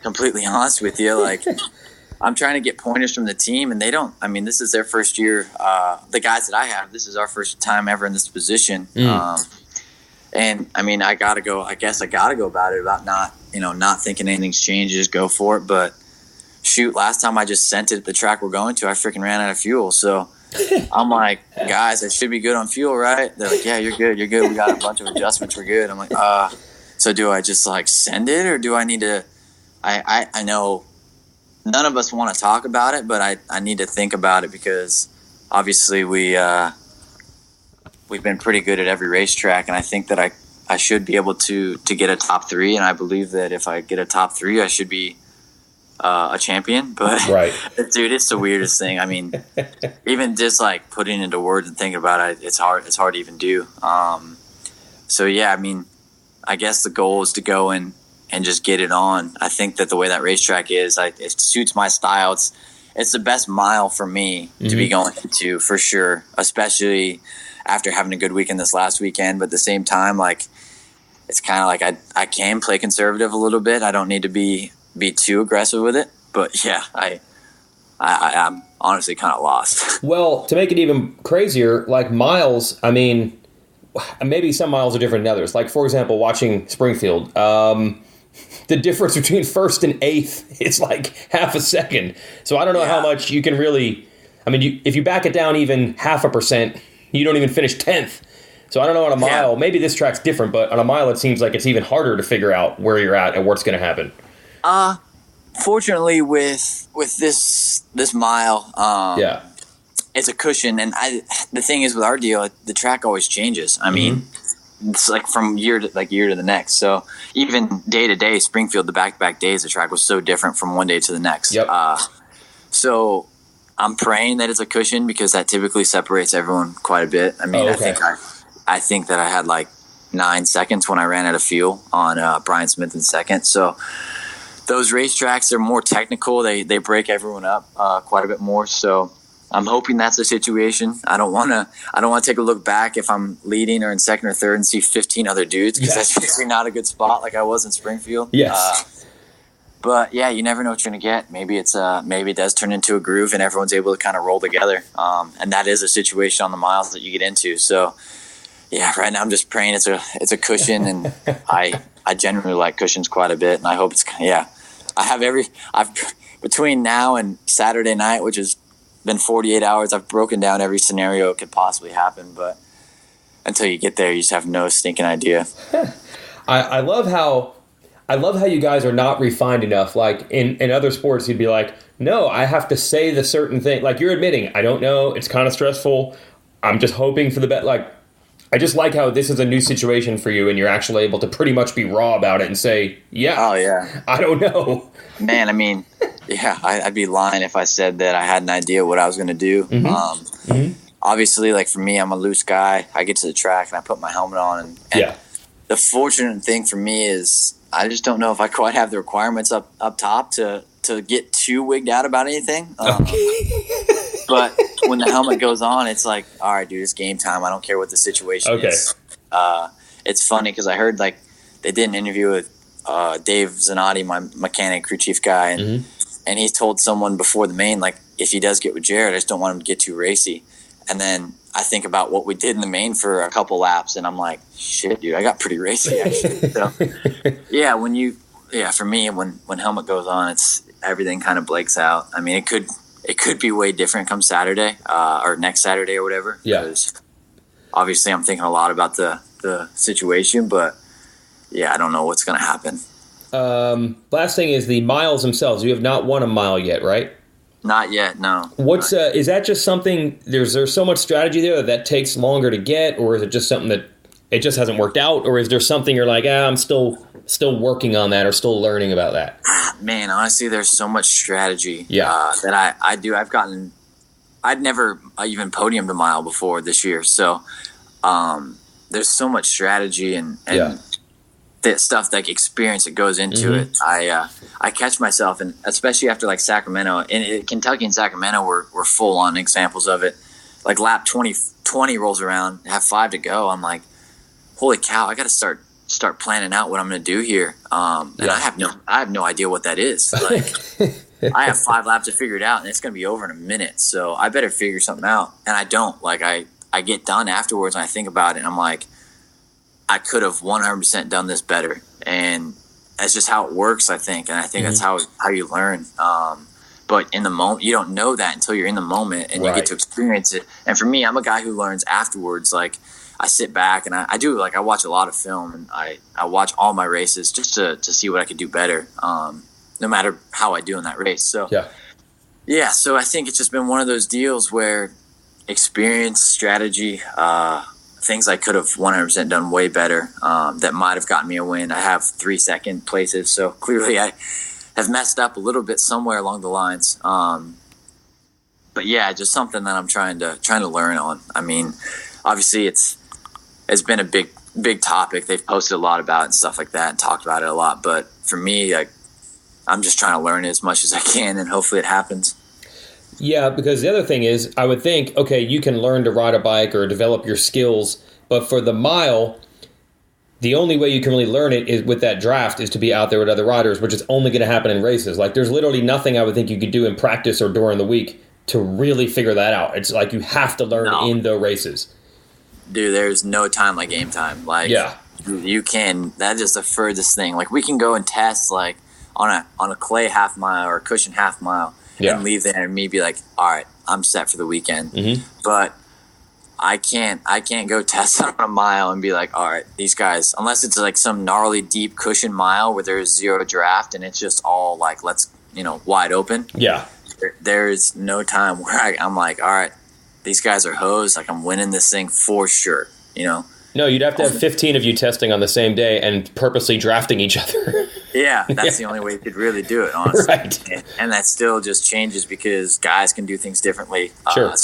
completely honest with you, like, I'm trying to get pointers from the team, and they don't. I mean, this is their first year. The guys that I have, this is our first time ever in this position. And And I mean, I guess I gotta go about it about not thinking anything's changed, just go for it. But shoot, last time I just sent it at the track we're going to, I freaking ran out of fuel. So I'm like, guys, I should be good on fuel, right? They're like, yeah, you're good. We got a bunch of adjustments. We're good. I'm like, so do I just like send it, or do I need to, I know none of us want to talk about it, but I need to think about it, because obviously we've been pretty good at every racetrack, and I think that I should be able to get a top 3, and I believe that if I get a top 3, I should be a champion. But right. Dude, it's the weirdest thing. I mean, even just like putting it into words and thinking about it, it's hard to even do. So yeah, I mean, I guess the goal is to go and just get it on. I think that the way that racetrack is, it suits my style. It's the best mile for me to be going into, for sure, especially after having a good weekend this last weekend. But at the same time, like, it's kind of like I can play conservative a little bit. I don't need to be too aggressive with it. But yeah, I'm honestly kind of lost. Well, to make it even crazier, like miles, I mean, maybe some miles are different than others. Like, for example, watching Springfield, the difference between first and eighth, it's like half a second. So I don't know how much you can really, I mean, if you back it down even 0.5%, you don't even finish 10th. So I don't know on a mile, maybe this track's different, but on a mile it seems like it's even harder to figure out where you're at and what's going to happen. Fortunately with this mile, it's a cushion. And the thing is with our deal, the track always changes. I mean, it's like from year to the next. So even day to day, Springfield, the back-to-back days, the track was so different from one day to the next. Yep. So I'm praying that it's a cushion, because that typically separates everyone quite a bit. I mean, I think that I had like 9 seconds when I ran out of fuel on Brian Smith in second. So those racetracks are more technical. They break everyone up quite a bit more. So I'm hoping that's the situation. I don't want to take a look back if I'm leading or in second or third and see 15 other dudes, because that's usually not a good spot like I was in Springfield. Yes. But yeah, you never know what you're going to get. Maybe maybe it does turn into a groove and everyone's able to kind of roll together. And that is a situation on the miles that you get into. So yeah, right now I'm just praying it's a cushion, and I generally like cushions quite a bit, and I hope it's I've between now and Saturday night, which has been 48 hours, I've broken down every scenario it could possibly happen, but until you get there, you just have no stinking idea. I love how you guys are not refined enough. Like in other sports, you'd be like, no, I have to say the certain thing. Like, you're admitting, I don't know, it's kind of stressful, I'm just hoping for the best. Like, I just like how this is a new situation for you, and you're actually able to pretty much be raw about it and say, I don't know. Man, I mean, I'd be lying if I said that I had an idea what I was going to do. Obviously, like for me, I'm a loose guy. I get to the track and I put my helmet on. And the fortunate thing for me is I just don't know if I quite have the requirements up top to get too wigged out about anything. But when the helmet goes on, it's like, all right, dude, it's game time. I don't care what the situation is. It's funny because I heard like they did an interview with Dave Zanotti, my mechanic, crew chief guy, and he told someone before the main, like, if he does get with Jared, I just don't want him to get too racy. And then I think about what we did in the main for a couple laps, and I'm like, shit, dude, I got pretty racy actually. So for me, when helmet goes on, it's everything kind of blanks out. I mean, it could be way different come Saturday or next Saturday or whatever. Yeah. Because obviously I'm thinking a lot about the situation, but yeah, I don't know what's going to happen. Last thing is the miles themselves. You have not won a mile yet, right? Not yet, no. What's is that just something? There's so much strategy there that takes longer to get, or is it just something that it just hasn't worked out, or is there something you're like, I'm still working on that or still learning about that? Man, honestly, there's so much strategy that I do. I'd never even podiumed a mile before this year, so there's so much strategy and the stuff, like experience that goes into it. I catch myself, and especially after like Sacramento, and Kentucky and Sacramento were full on examples of it. Like lap 20 rolls around, have 5 to go. I'm like, holy cow, I got to start planning out what I'm going to do here. And I have no idea what that is. Like I have 5 laps to figure it out, and it's going to be over in a minute. So I better figure something out. And I don't. Like I get done afterwards, and I think about it, and I'm like, I could have 100% done this better. And that's just how it works, I think. And I think that's how you learn. But in the moment, you don't know that until you're in the moment and you get to experience it. And for me, I'm a guy who learns afterwards. Like, I sit back and I watch a lot of film, and I watch all my races just to see what I could do better, no matter how I do in that race. So, so I think it's just been one of those deals where experience, strategy, things I could have 100% done way better, that might have gotten me a win. I have 3 second places, so clearly I have messed up a little bit somewhere along the lines. But yeah, just something that I'm trying to learn on. I mean, obviously it's been a big topic. They've posted a lot about it and stuff like that and talked about it a lot. But for me, I'm just trying to learn as much as I can, and hopefully it happens. Yeah, because the other thing is, I would think, okay, you can learn to ride a bike or develop your skills, but for the mile, the only way you can really learn it is with that draft is to be out there with other riders, which is only going to happen in races. Like, there's literally nothing I would think you could do in practice or during the week to really figure that out. It's like you have to learn in the races. Dude, there's no time like game time. Like, you can. That's just the furthest thing. Like, we can go and test like on a clay half mile or a cushion half mile. And leave there and me be like, all right, I'm set for the weekend. But I can't go test on a mile and be like, all right, these guys, unless it's like some gnarly deep cushion mile where there's zero draft and it's just all like, let's, wide open. There's no time where I'm like, all right, these guys are hosed. Like, I'm winning this thing for sure, No, you'd have to have 15 of you testing on the same day and purposely drafting each other. That's the only way you could really do it, honestly. Right. And that still just changes because guys can do things differently. Sure.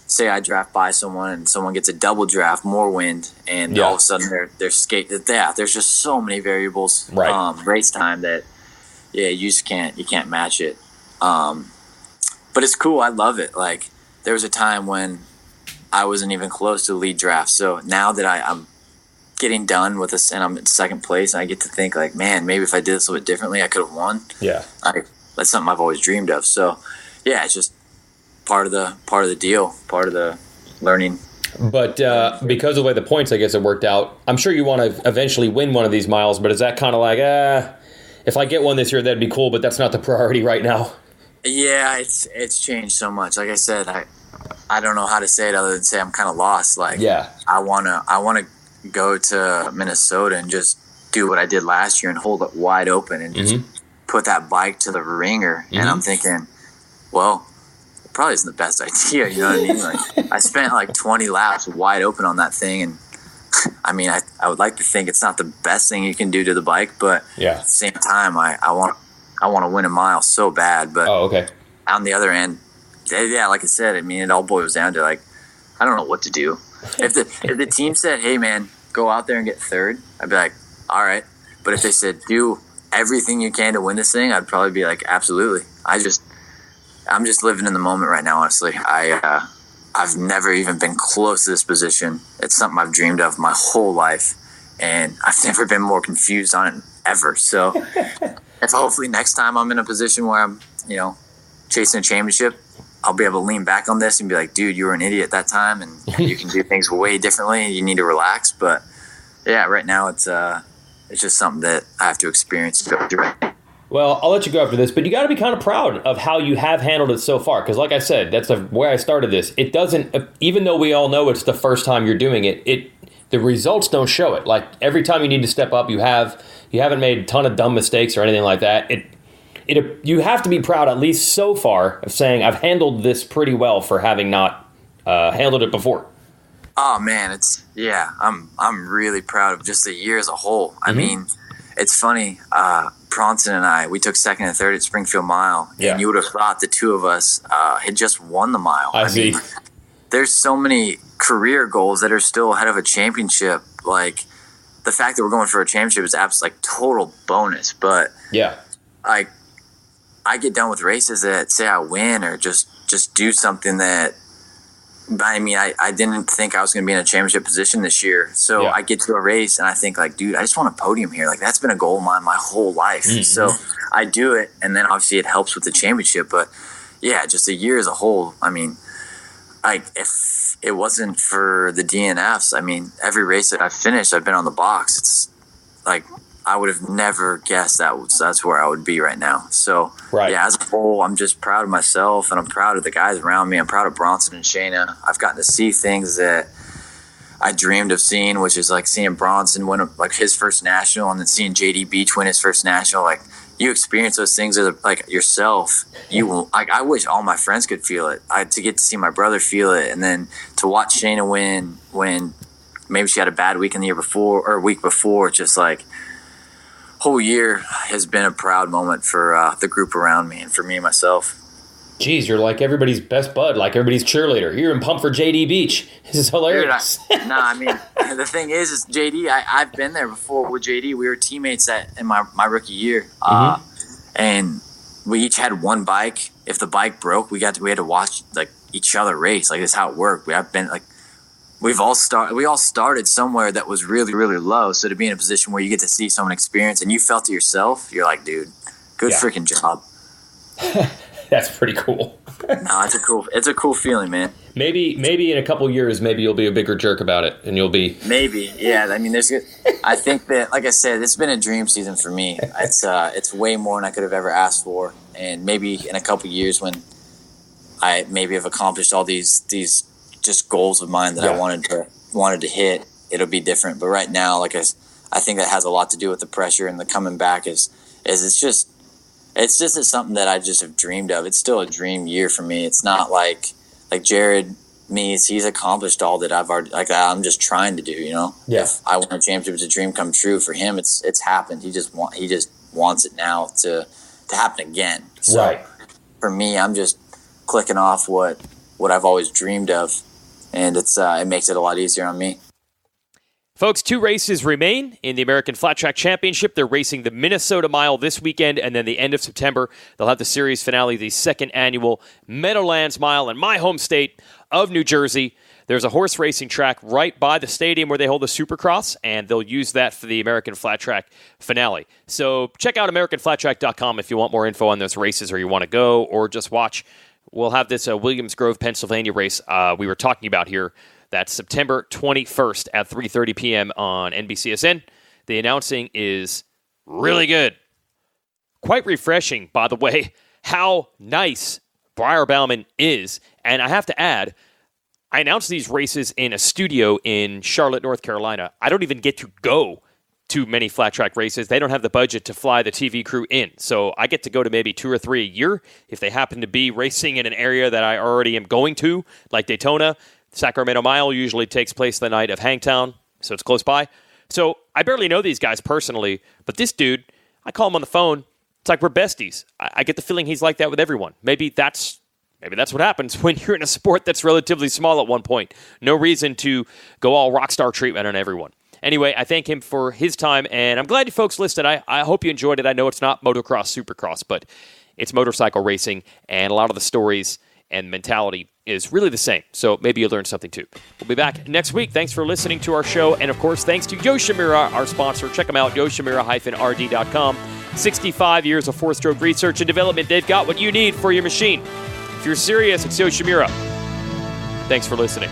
Say I draft by someone and someone gets a double draft, more wind, and all of a sudden they're skate. There's just so many variables. Race time that you just can't match it. But it's cool. I love it. Like, there was a time when I wasn't even close to the lead draft. So now that I'm getting done with this and I'm in second place, and I get to think like, man, maybe if I did this a little bit differently, I could have won. That's something I've always dreamed of. So yeah, it's just part of the deal, part of the learning. But because of the way the points, I guess, have worked out, I'm sure you want to eventually win one of these miles, but is that kind of like, if I get one this year, that'd be cool, but that's not the priority right now? Yeah, it's changed so much. Like I said, I don't know how to say it other than say I'm kind of lost. Like, I wanna go to Minnesota and just do what I did last year and hold it wide open and just put that bike to the ringer. And I'm thinking, well, it probably isn't the best idea. You know what I mean? Like, I spent like 20 laps wide open on that thing, and I mean, I would like to think it's not the best thing you can do to the bike, but at the same time, I want to win a mile so bad. But on the other end, like I said, I mean, it all boils down to like, I don't know what to do. If the team said, hey man, go out there and get third, I'd be like, all right. But if they said, do everything you can to win this thing, I'd probably be like, absolutely. I'm just living in the moment right now, honestly. I've never even been close to this position. It's something I've dreamed of my whole life, and I've never been more confused on it ever. So if hopefully next time I'm in a position where I'm, chasing a championship, I'll be able to lean back on this and be like, dude, you were an idiot at that time, and you can do things way differently. You need to relax. But yeah, right now it's just something that I have to experience to go through. Well, I'll let you go after this, but you got to be kind of proud of how you have handled it so far. Because like I said, that's the way I started this. It doesn't, even though we all know it's the first time you're doing it, the results don't show it. Like, every time you need to step up, you haven't made a ton of dumb mistakes or anything like that. You have to be proud, at least so far, of saying I've handled this pretty well for having not handled it before. Oh man, I'm really proud of just the year as a whole. I mean, it's funny. Bronson and I, we took second and third at Springfield Mile, and you would have thought the two of us had just won the mile. I see. Mean, there's so many career goals that are still ahead of a championship. Like, the fact that we're going for a championship is absolutely like total bonus. But like, I get done with races that say I win or just do something that, I mean, I didn't think I was going to be in a championship position this year. So I get to a race and I think like, dude, I just want a podium here. Like, that's been a goal of mine my whole life. So I do it. And then obviously it helps with the championship. But yeah, just a year as a whole. I mean, like if it wasn't for the DNFs, I mean, every race that I've finished, I've been on the box. It's like I would have never guessed that's where I would be right now. So yeah, as a whole, I'm just proud of myself, and I'm proud of the guys around me. I'm proud of Bronson and Shayna. I've gotten to see things that I dreamed of seeing, which is like seeing Bronson win like his first national, and then seeing JD Beach win his first national. Like, you experience those things as like yourself. Like, I wish all my friends could feel it. To get to see my brother feel it, and then to watch Shayna win when maybe she had a bad week in the year before or week before. Just like, whole year has been a proud moment for the group around me and for me and myself. Geez, you're like everybody's best bud, like everybody's cheerleader. You're in pump for JD Beach. This is hilarious. Dude, I mean, the thing is JD, I've been there before with JD. We were teammates in my rookie year. And we each had one bike. If the bike broke, we had to watch like each other race. Like, that's how it worked. We all started somewhere that was really, really low. So to be in a position where you get to see someone experience and you felt it yourself, you're like, dude, good freaking job. That's pretty cool. No, it's a cool feeling, man. Maybe in a couple years, maybe you'll be a bigger jerk about it, and you'll be yeah. I mean, I think that, like I said, it's been a dream season for me. It's way more than I could have ever asked for, and maybe in a couple years when I maybe have accomplished all these just goals of mine that I wanted to hit, it'll be different. But right now, like I think that has a lot to do with the pressure and the coming back. Is it's just something that I just have dreamed of. It's still a dream year for me. It's not like Jared Mees, he's accomplished all that I'm just trying to do, you know? Yeah. If I won a championship, it's a dream come true. For him, it's happened. He just wants it now to happen again. So for me, I'm just clicking off what I've always dreamed of, and it makes it a lot easier on me. Folks, 2 races remain in the American Flat Track Championship. They're racing the Minnesota Mile this weekend, and then the end of September, they'll have the series finale, the second annual Meadowlands Mile in my home state of New Jersey. There's a horse racing track right by the stadium where they hold the Supercross, and they'll use that for the American Flat Track finale. So check out AmericanFlatTrack.com if you want more info on those races, or you want to go, or just watch. We'll have this Williams Grove, Pennsylvania race we were talking about here. That's September 21st at 3:30 p.m. on NBCSN. The announcing is really good. Quite refreshing, by the way, how nice Briar Bauman is. And I have to add, I announced these races in a studio in Charlotte, North Carolina. I don't even get to go to many flat track races. They don't have the budget to fly the TV crew in. So I get to go to maybe 2 or 3 a year if they happen to be racing in an area that I already am going to, like Daytona. Sacramento Mile usually takes place the night of Hangtown, so it's close by. So I barely know these guys personally, but this dude, I call him on the phone. It's like we're besties. I get the feeling he's like that with everyone. Maybe that's what happens when you're in a sport that's relatively small at one point. No reason to go all rock star treatment on everyone. Anyway, I thank him for his time, and I'm glad you folks listened. I hope you enjoyed it. I know it's not motocross, supercross, but it's motorcycle racing, and a lot of the stories and mentality is really the same. So maybe you learned something too. We'll be back next week. Thanks for listening to our show. And of course, thanks to Yoshimura, our sponsor. Check them out, yoshimura-rd.com. 65 years of 4-stroke research and development. They've got what you need for your machine. If you're serious, it's Yoshimura. Thanks for listening.